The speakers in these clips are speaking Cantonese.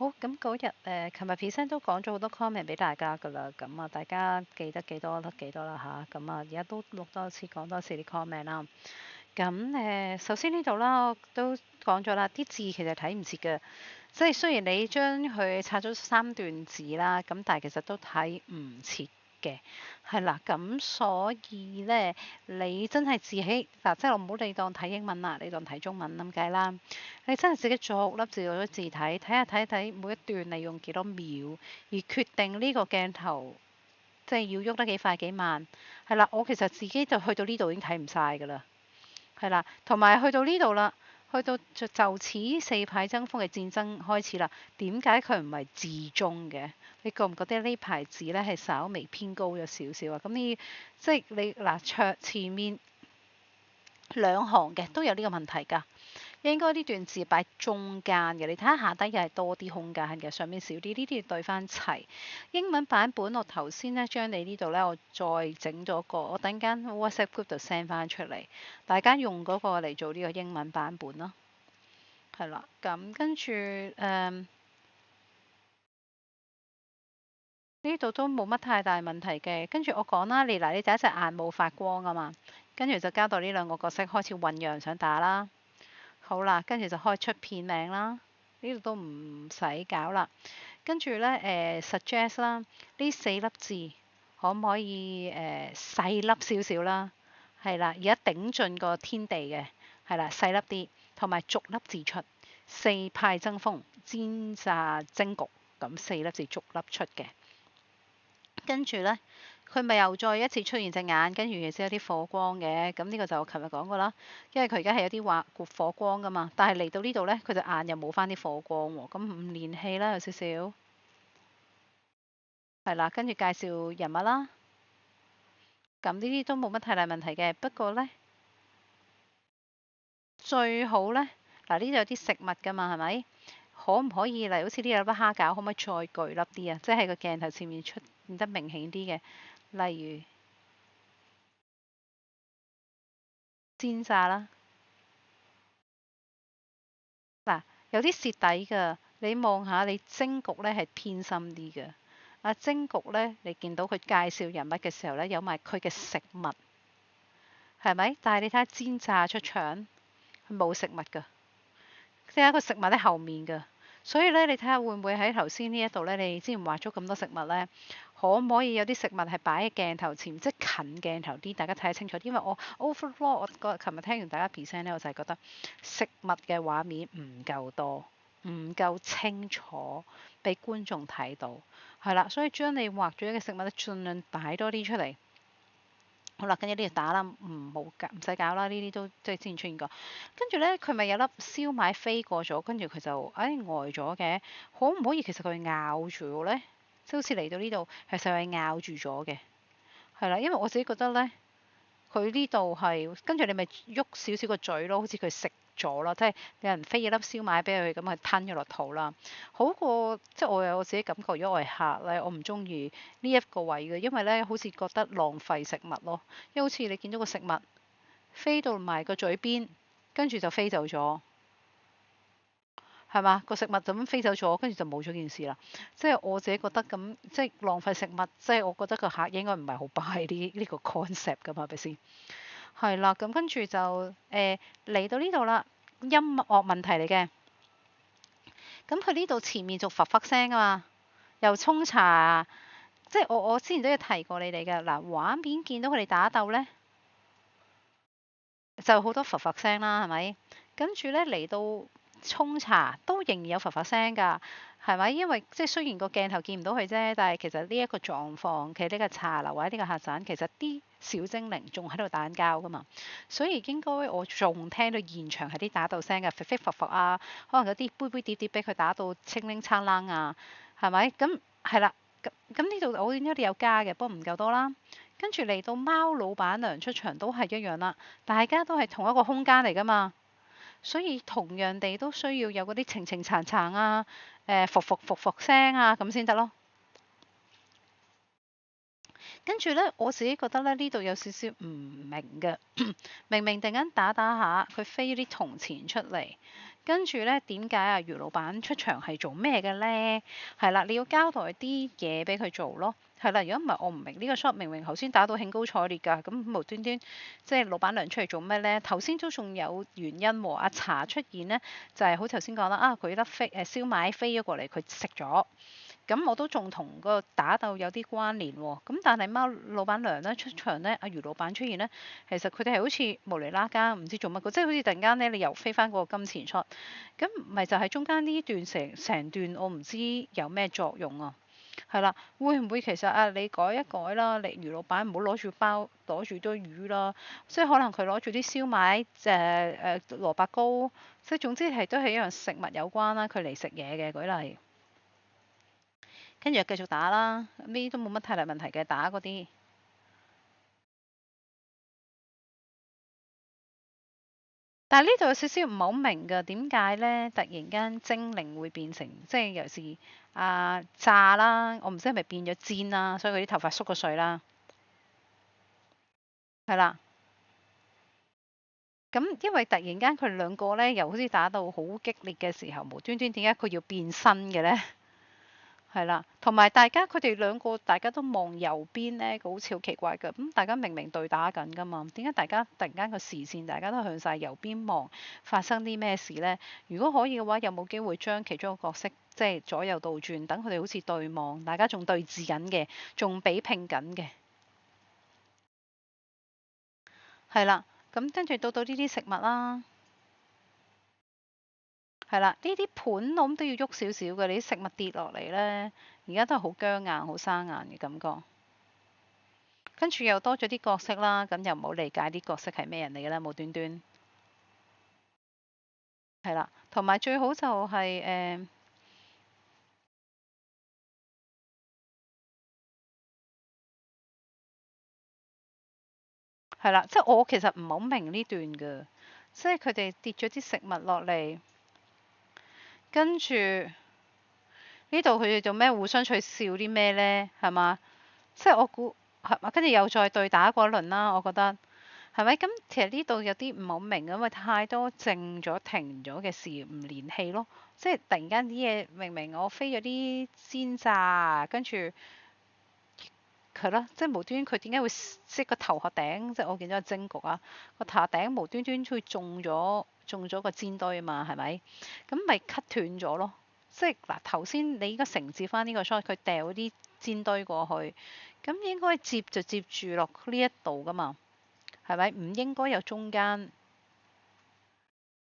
好，咁嗰日琴日 present 都講咗好多 comment 俾大家㗎啦，咁啊大家記得幾多得幾多啦吓，咁啊而家都錄多次講多次啲 comment 啦。咁首先呢度啦，我都講咗啦，啲字其實睇唔切嘅，即係雖然你將佢拆咗3段字啦，咁但係其實都睇唔切嘅，係啦，咁所以咧，你真係自己嗱，即係我唔好你當睇英文啦，你當睇中文咁計啦，你真係自己逐粒字逐粒字睇，睇下睇睇每一段你用幾多秒，而決定呢個鏡頭即係要喐得幾快幾慢，係啦，我其實自己就去到呢度已經睇唔晒㗎啦。係啦，同埋去到呢度啦，去到就此四派爭鋒嘅戰爭開始啦。點解佢唔係至中嘅？你覺唔覺得呢排字咧係稍微偏高咗少少啊？咁你即係你嗱，桌前面兩行嘅都有呢個問題㗎。應該呢段字擺中間嘅，你睇下下低又係多啲空間嘅，上面少啲，呢啲要對翻齊。英文版本我頭先咧將你呢度咧，我再整咗個，我等間 WhatsApp group 度 send 翻出嚟，大家用嗰個嚟做呢個英文版本咯。係啦，咁跟住呢度都冇乜太大問題嘅。跟住我講啦，你嗱你第一隻眼冇發光啊嘛，跟住就交代呢兩個角色開始醖釀想打啦。好啦，跟住就開出片名啦，呢度都唔使搞啦。跟住呢suggest 啦，呢4粒字可唔可以細粒少少啦？係啦，而家頂盡個天地嘅，係啦，細粒啲，同埋逐粒字出，四派爭鋒，煎炸蒸焗，咁4粒字逐粒出嘅。跟住呢，佢咪又再一次出現隻眼，跟住亦都有啲火光嘅。咁呢個就我琴日講過啦，因為佢而家係有啲火光噶嘛。但係嚟到呢度呢，佢隻眼又冇翻啲火光喎，咁唔連戲啦，有少少。係啦，跟住介紹人物啦。咁呢啲都冇乜太大問題嘅。不過呢，最好呢，嗱呢度有啲食物噶嘛，係咪？可唔可以嚟好似呢粒蝦餃，可唔可以再巨粒啲啊？即係喺個鏡頭前面出現得明顯啲嘅，例如煎炸啦。嗱，有啲蝕底㗎，你望下你蒸焗咧係偏深啲嘅。啊，蒸焗咧，你見到佢介紹人物嘅時候咧，有埋佢嘅食物，係咪？但係你睇下煎炸出場，佢冇食物㗎，即係一個食物喺後面㗎。所以咧，你睇下會唔會喺頭先呢一度咧？你之前畫咗咁多食物咧，可唔可以有啲食物係擺喺鏡頭前，即係近鏡頭啲，大家睇得清楚啲？因為我 overall 我琴日聽完大家 present 咧，我就係覺得食物嘅畫面唔夠多。唔夠清楚俾觀眾睇到，係啦，所以將你畫咗嘅食物咧，盡量擺多啲出嚟。好啦，跟住呢度打啦，唔使搞啦，呢啲都即係之前出現過。跟住咧，佢咪有粒燒賣飛過咗，跟住佢就呆咗嘅。可唔可以其實佢咬住咧？即係好似嚟到呢度，其實係咬住咗嘅。係啦，因為我自己覺得咧。佢呢度係跟住你咪喐少少個嘴咯，好似佢食咗啦，即係有人飛一粒燒賣俾佢，咁佢吞咗落肚啦。好過即係我有我自己感覺，如果我係客咧，我唔中意呢一個位嘅，因為咧好似覺得浪費食物咯。因為好似你見到個食物飛到埋個嘴邊，跟住就飛走咗。係嘛？個食物就咁飛走咗，跟住就冇咗件事啦。即係我自己覺得咁，即係浪費食物。即係我覺得個客應該唔係好 buy 呢個 concept 㗎嘛，係咪先？係啦，咁跟住就嚟到呢度啦，音樂問題嚟嘅。咁佢呢度前面就發發聲啊嘛，又沖茶，即係我之前都有提過你哋嘅嗱，畫面見到佢哋打鬥呢，就好多發發聲啦，係咪？跟住呢，嚟到沖茶都仍然有發發聲㗎，係咪？因為即係雖然個鏡頭見唔到佢啫，但係其實呢一個狀況，其實呢個茶樓或者呢個客棧，其實啲小精靈仲喺度打緊交㗎嘛，所以應該我仲聽到現場係啲打鬥聲嘅，飛飛伏伏啊，可能有啲杯杯碟碟俾佢打到清拎撐啷啊，係咪？咁係啦，咁呢度我應該都有加嘅，不過唔夠多啦。跟住嚟到貓老闆娘出場都係一樣啦，大家都係同一個空間嚟㗎嘛，所以同樣地都需要有嗰啲情情撐撐啊，伏伏伏伏聲啊咁先得咯。跟住呢，我自己覺得咧呢度有少少唔明嘅，明明突然間打打下，佢飛啲銅錢出嚟，跟住咧，點解啊余老闆出場係做咩嘅咧？係啦，你要交代啲嘢俾佢做咯。係啦，如果唔係我唔明呢個 shot 明明頭先打到興高采烈㗎，咁無端端即係老闆娘出嚟做咩咧？頭先都仲有原因喎。阿茶出現咧，就係好頭先講啦，啊佢粒燒賣飛咗過嚟，佢食咗。咁我都仲同個打鬥有啲關聯喎。咁但係貓老闆娘咧出場咧，阿余老闆出現咧，其實佢哋係好似無厘啦更唔知做乜嘅，即係好似突然間咧你又飛翻嗰個金錢 shot，咁咪就係中間呢段成段我唔知有咩作用啊。係啦，會唔會其實啊你改一改啦，你余老闆唔好攞住堆魚啦，即係可能佢攞住啲燒賣蘿蔔糕，即係總之係都係一樣食物有關啦，佢嚟食嘢嘅舉例。跟住繼續打啦，呢都冇乜太大問題嘅，打嗰啲。但係呢度有少少唔係好明㗎，點解咧突然間精靈會變成即係尤其是炸啦，我唔知係咪變咗煎啦，所以佢啲頭髮縮個水啦，係啦。咁因為突然間佢兩個咧又好似打到好激烈嘅時候，無端端點解佢要變身嘅咧？係啦，同埋大家佢哋兩個大家都望右邊咧，好似好奇怪㗎。咁大家明明對打緊㗎嘛，點解大家突然間個視線大家都向晒右邊望，發生啲咩事呢？如果可以嘅話，有冇機會將其中一個角色即係左右倒轉，等佢哋好似對望，大家仲對峙緊嘅，仲比拼緊嘅？係啦，咁跟住到呢啲食物啦，係啦，呢啲盤我諗都要喐少少嘅，你啲食物跌落嚟呢，而家都係好僵硬、好生硬嘅感覺。跟住又多咗啲角色啦，咁又唔好理解啲角色係咩人嚟嘅啦，無端端係啦，同埋最好就係係啦，即係我其實唔係好明呢段嘅，即係佢哋跌咗啲食物落嚟，跟住呢度佢哋做咩互相取笑啲咩呢？係嘛？即係我估係嘛？跟住又再對打過一輪啦，我覺得係咪？咁其實呢度有啲唔係好明，因為太多靜咗停咗嘅事唔連戲咯，即係突然間啲嘢明明我飛咗啲煎炸，跟住。係咯，即係無端端佢點解會即係個頭殼頂？即係我見到個蒸局啊，個頭殼頂無端端會中咗個煎堆啊嘛，係咪？咁咪 cut 斷咗咯。即係嗱頭先你應該承接翻呢個 shot，佢掉啲煎堆過去，咁應該接就接住落呢一度噶嘛，係咪？唔應該有中間，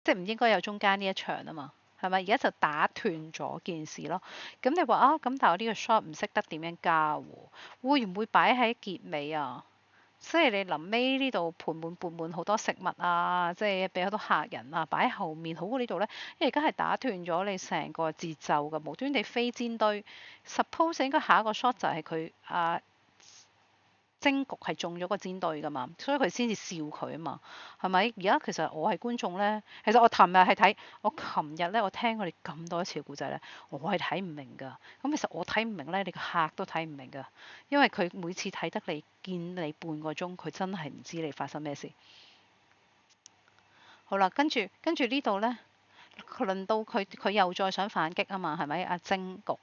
即係唔應該有中間呢一場啊嘛。係咪？而家就打斷咗件事咯。咁你話啊，咁但係我呢個 shot 唔識得點樣加喎，會唔會擺喺結尾啊？即係你臨尾呢度盤滿缽滿好多食物啊，即係俾好多客人啊，擺喺後面好過呢度呢？因為而家係打斷咗你成個節奏嘅，無端地飛煎堆。Suppose 應該下一個 shot 就係佢蒸局係中咗個煎堆㗎嘛，所以佢先至笑佢啊嘛，係咪？而家其實我係觀眾呢，其實我琴日係睇，我琴日呢，我聽佢哋咁多次嘅故仔呢，我係睇唔明㗎。咁其實我睇唔明呢，你個客都睇唔明㗎，因為佢每次睇得你見你半個鐘，佢真係唔知你發生咩事。好啦，跟住呢度呢，輪到佢又再想反擊啊嘛，係咪？阿蒸局，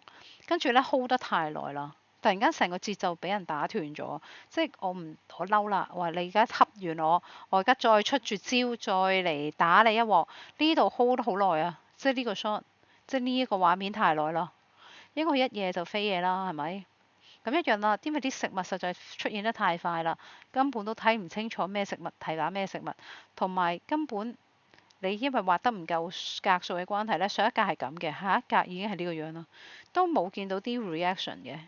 跟住呢 hold 得太耐啦。突然間成個節奏俾人打斷咗，即係我嬲啦！話你而家恰完我而家再出絕招，再嚟打你一鑊。呢度 hold 得好耐啊！即係呢個 shot，即係呢一個畫面太耐啦。應該佢一夜就飛嘢啦，係咪？咁一樣啦，因為啲食物實在出現得太快啦，根本都睇唔清楚咩食物係打咩食物，同埋根本你因為畫得唔夠格數嘅關係咧，上一格係咁嘅，下一格已經係呢個樣啦，都冇見到啲 reaction 嘅。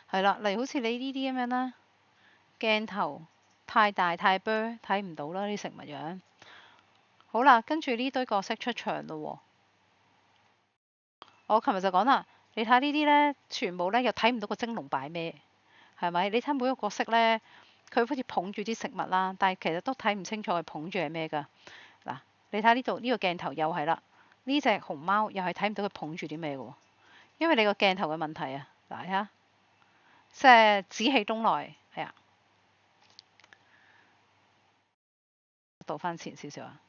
係啦，例如好似你呢啲咁樣啦，鏡頭太大太 blur 睇唔到啦啲食物樣。好啦，跟住呢堆角色出場咯喎。我琴日就講啦，你睇呢啲呢，全部呢又睇唔到個蒸籠擺咩，係咪？你睇每一個角色呢，佢好似捧住啲食物啦，但係其實都睇唔清楚佢捧住係咩㗎。嗱，你睇呢度呢個鏡頭又係啦，呢隻熊貓又係睇唔到佢捧住啲咩嘅喎，因為你個鏡頭嘅問題啊。嗱，睇下，即係紫氣東來，係啊。倒翻前少少啊，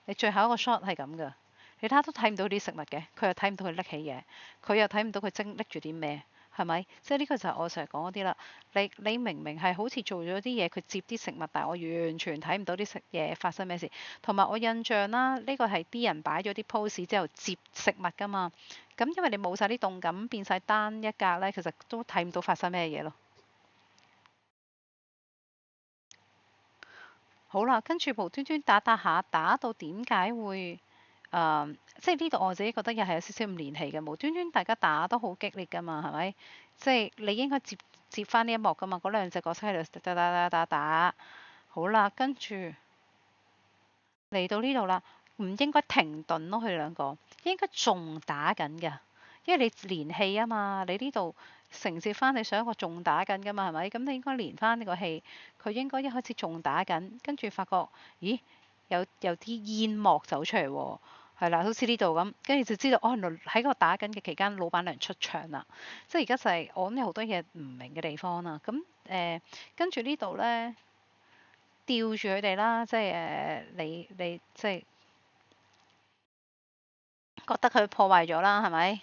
你最後一個 shot 係咁噶，你睇下都睇唔到啲食物嘅，佢又睇唔到佢拎起嘢，佢又睇唔到佢拎住啲咩，係咪？即係呢個就係我成日講嗰啲啦。你明明係好似做咗啲嘢，佢接啲食物，但係我完全睇唔到啲食嘢發生咩事。同埋我印象啦，呢個係啲人擺咗啲 pose 之後接食物噶嘛。咁因為你冇晒啲動感，變晒單一格咧，其實都睇唔到發生咩嘢咯。好啦，跟住無端端打打下，打到點解會即係呢度我自己覺得又係有少少唔連戲嘅，無端端大家打得好激烈噶嘛，係咪？即係你應該接翻呢一幕噶嘛，嗰兩隻角色喺度打打打打打，好啦，跟住嚟到呢度啦，唔應該停頓咯，佢哋兩個應該仲打緊㗎，因為你連戲啊嘛，你呢度承接翻你上一個仲打緊㗎嘛，係咪？咁你應該連翻呢個戲，佢應該一開始仲打緊，跟住發覺，咦，有啲煙幕走出嚟喎，係啦，好似呢度咁，跟住就知道，哦，原來喺個打緊嘅期間，老闆娘出場啦，即係而家就係我諗有好多嘢唔明嘅地方啦，咁跟住呢度咧。吊住佢哋啦，即係你即係覺得佢破壞咗啦，係咪？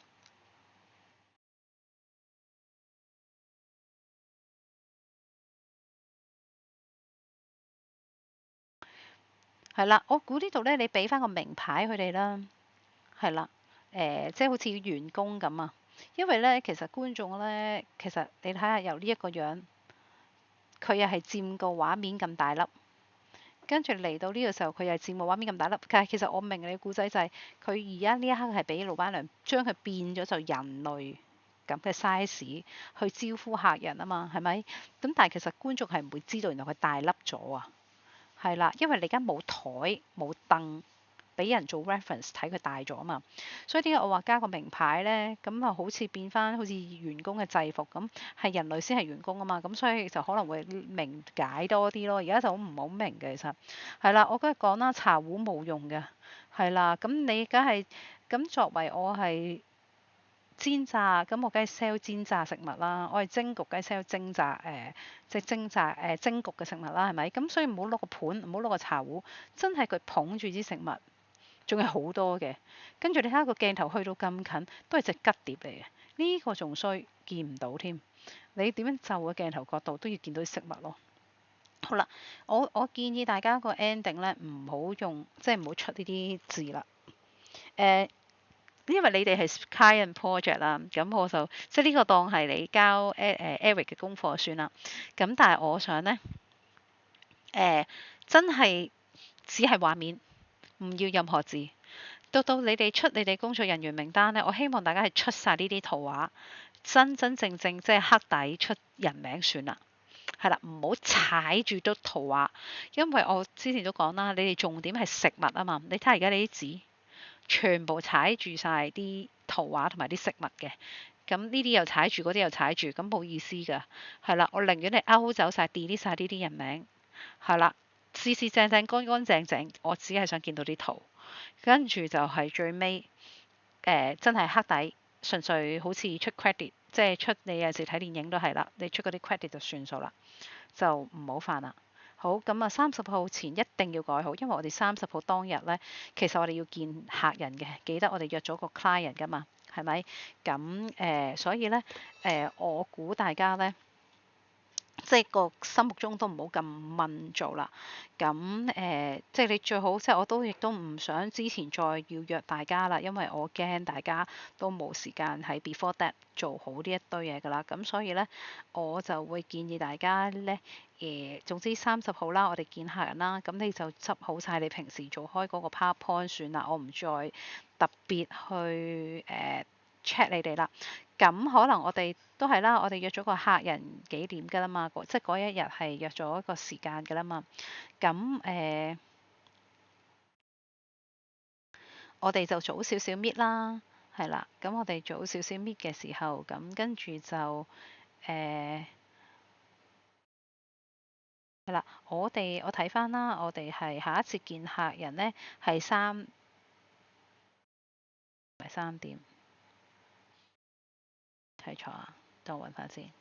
係啦，我估呢度咧，你俾翻個名牌佢哋啦，係啦，即係好似員工咁啊，因為咧，其實觀眾咧，其實你睇下由呢一個樣，佢又係佔個畫面咁大粒，跟住嚟到呢個時候，佢又係佔個畫面咁大粒。但係其實我明你故仔就係佢而家呢一刻係俾老闆娘將佢變咗就人類咁嘅 size 去招呼客人啊嘛，係咪？咁但係其實觀眾係唔會知道原來佢大粒咗啊，係啦，因為你而家冇台冇凳。俾人做 reference 睇佢大咗啊嘛，所以點解我話加個名牌咧？咁啊好似變翻好似員工嘅制服咁，係人類先係員工啊嘛，咁所以就可能會明解多啲咯。而家就唔係好明嘅，其實係啦，我梗係講啦，茶壺冇用嘅，係啦，咁你梗係咁作為我係煎炸，咁我梗係 sell 煎炸食物啦，我係蒸焗梗係 sell 蒸炸即係蒸炸蒸焗嘅食物啦，係咪？咁所以唔好攞個盤，唔好攞個茶壺，真係佢捧住啲食物。仲有好多嘅，跟住你睇下個鏡頭去到咁近，都係隻吉碟嚟嘅。呢個仲衰，見唔到添。你點樣就個鏡頭角度都要見到啲飾物咯。好啦，我建議大家個 ending 咧唔好用，即係唔好出呢啲字啦。因為你哋係 client project 啦，咁我就即係呢個當係你交Eric 嘅功課算啦。咁但係我想咧，真係只係畫面，唔要任何字。到你哋出你哋工作人員名單咧，我希望大家係出晒呢啲圖畫，真真正正即係黑底出人名算啦，係啦，唔好踩住都圖畫，因為我之前都講啦，你哋重點係食物啊嘛，你睇下而家你啲紙全部踩住晒啲圖畫同埋啲食物嘅，咁呢啲又踩住，嗰啲又踩住，咁冇意思㗎，係啦，我寧願你勾走晒 delete 晒呢啲人名，係啦，四四正正乾乾淨淨，我只係想見到啲圖。跟住就係最尾，真係黑底，純粹好似出 credit，即係出你有時睇電影都係啦，你出嗰啲 credit 就算數啦，就唔好犯啦。好，咁啊30號前一定要改好，因為我哋30號當日呢，其實我哋要見客人嘅，記得我哋約咗個 client 噶嘛，係咪？咁所以呢，我估大家呢。即係個心目中都唔好咁問做啦。咁即係你最好，即係我都亦都唔想之前再要約大家啦，因為我驚大家都冇時間喺 before that 做好呢一堆嘢㗎啦。咁所以咧，我就會建議大家咧，總之30號啦，我哋見客人啦，咁你就執好晒你平時做開嗰個 PowerPoint 算啦，我唔再特別去check 你哋啦。咁可能我哋都係啦，我哋約咗個客人幾點㗎啦嘛，即係嗰一日係約咗一個時間㗎啦嘛。咁我哋就早少少搣啦，係啦。咁我哋早少少搣嘅時候，咁跟住就係啦。我睇翻啦，我哋係下一次見客人呢，係唔係3點，睇錯啊，等我揾翻先。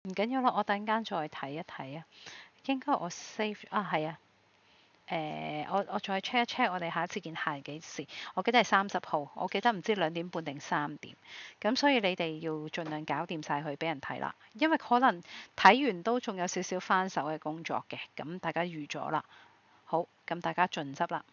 唔緊要啦，我等間再睇一睇啊。應該我 save 啊，係啊。我再 check 一 check，我哋下一次見係幾時？我記得係30號，我記得唔知2點半定3點。咁所以你哋要盡量搞掂晒佢俾人睇啦，因為可能睇完都仲有少少翻手嘅工作嘅，咁大家預咗啦。好，咁大家盡執啦。